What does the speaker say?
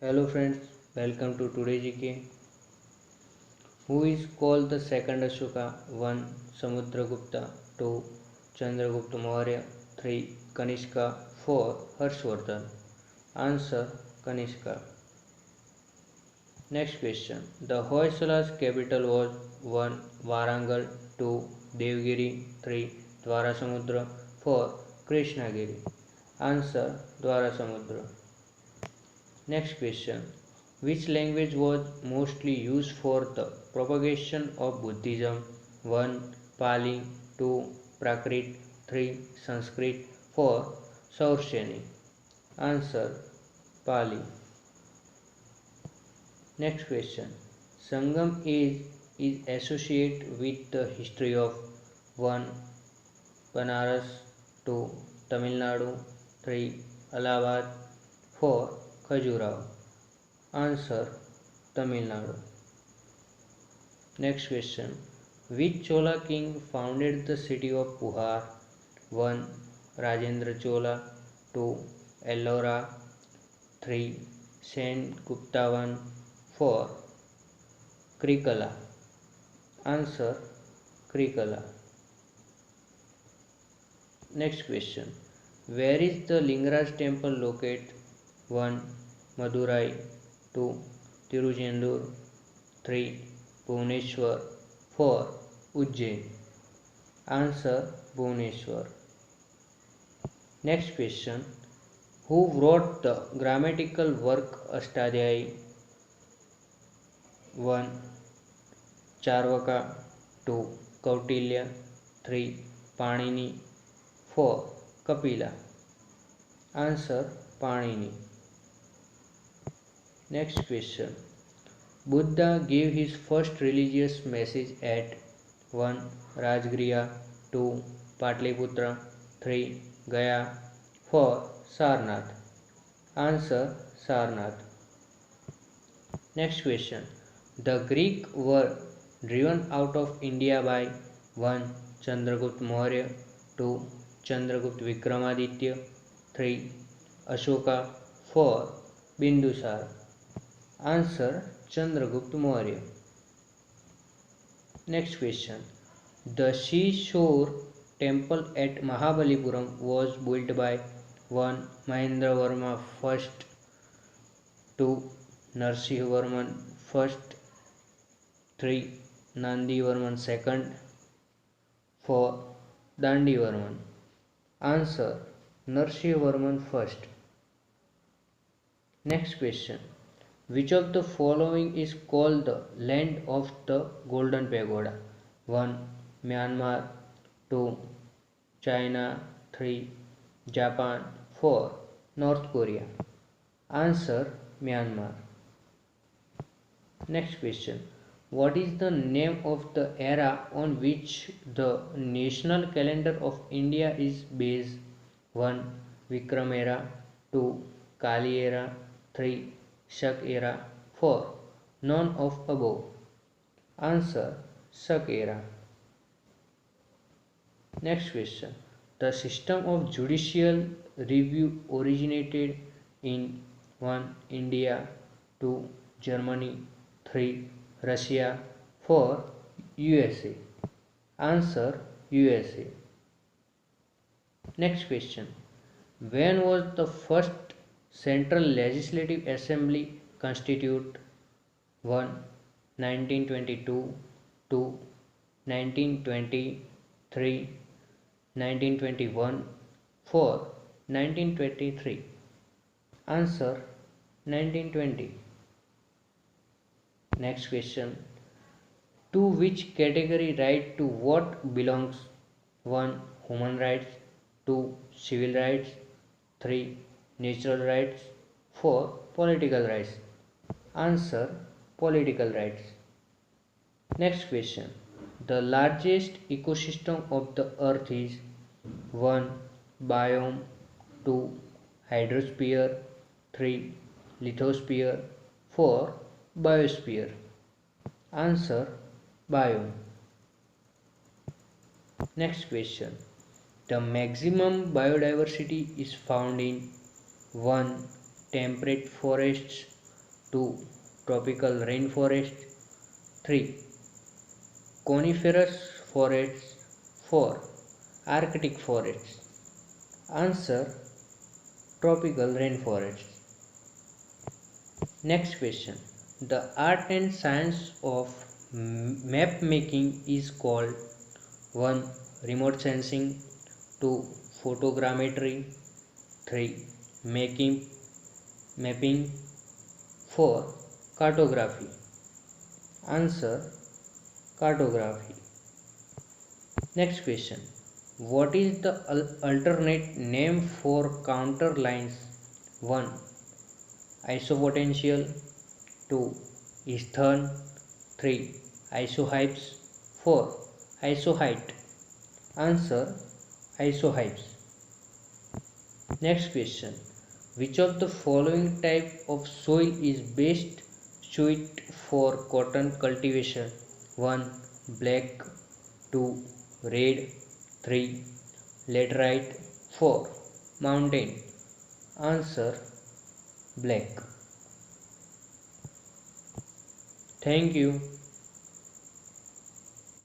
Hello friends, welcome to today's GK. Who is called the second Ashoka? 1. Samudragupta. 2. Chandragupta Maurya. 3. Kanishka. 4. Harshvardhan. Answer: Kanishka. Next question. The Hoysala's capital was 1. Warangal. 2. Devgiri. 3. Dwarasamudra. 4. Krishnagiri. Answer: Dwarasamudra. Next question. Which language was mostly used for the propagation of Buddhism? 1. Pali. 2. Prakrit. 3. Sanskrit. 4. Saursheni. Answer: Pali. Next question. Sangam is associated with the history of 1. Banaras. 2. Tamil Nadu. 3. Allahabad. 4. Khajuraho. Answer: Tamil Nadu. Next question. Which Chola king founded the city of Puhar? 1. Rajendra Chola. 2. Ellora. 3. Sengupta 4. Krikala. Answer: Krikala. Next question. Where is the Lingaraj temple located? 1. Madurai. 2. Tiruchendur. 3. Bhubaneswar. 4. Ujjain. Answer: Bhubaneswar. Next question. Who wrote the grammatical work Ashtadhyayi? 1. Charvaka. 2. Kautilya. 3. Panini. 4. Kapila. Answer: Panini. Next question. Buddha gave his first religious message at 1. Rajgriha. 2. Patliputra. 3. Gaya. 4. Sarnath. Answer: Sarnath. Next question. The Greek were driven out of India by 1. Chandragupta Maurya. 2. Chandragupta Vikramaditya. 3. Ashoka. 4. Bindusar. Answer: Chandragupta Maurya. Next question. The seashore temple at Mahabalipuram was built by 1. Mahendravarma I. 2. Narasimhavarman I. 3. Nandivarman II. 4. Dandivarman. Answer: Narasimhavarman I. Next question. Which of the following is called the land of the Golden Pagoda? 1. Myanmar. 2. China. 3. Japan. 4. North Korea. Answer: Myanmar. Next question. What is the name of the era on which the national calendar of India is based? 1. Vikram era. 2. Kali era. 3. Shak era. 4. None of above. Answer: Shak era. Next question. The system of judicial review originated in 1. India. 2. Germany. 3. Russia. 4. USA. Answer: USA. Next question. When was the first Central Legislative Assembly constituted? 1. 1922. 2. 1920. 3. 1921. 4. 1923. Answer: 1920. Next question. To which category right to vote belongs? 1. Human rights. 2. Civil rights. 3. Natural rights. 4. Political rights. Answer: Political rights. Next question. The largest ecosystem of the earth is 1. Biome. 2. Hydrosphere. 3. Lithosphere. 4. Biosphere. Answer: Biome. Next question. The maximum biodiversity is found in 1. Temperate forests. 2. Tropical rainforest. 3. Coniferous forests. 4. Arctic forests. Answer: tropical rainforests. Next question. The art and science of map making is called: 1. Remote sensing. 2. Photogrammetry. 3. Mapping. 4. Cartography. Answer: cartography. Next question. What is the alternate name for counter lines? 1. Isobotential. 2. Isthern. 3. Isohypse. 4. Isohyte. Answer: isohypse. Next question. Which of the following type of soil is best suited for cotton cultivation? 1. Black. 2. Red. 3. Laterite. 4. Mountain. Answer: black. Thank you.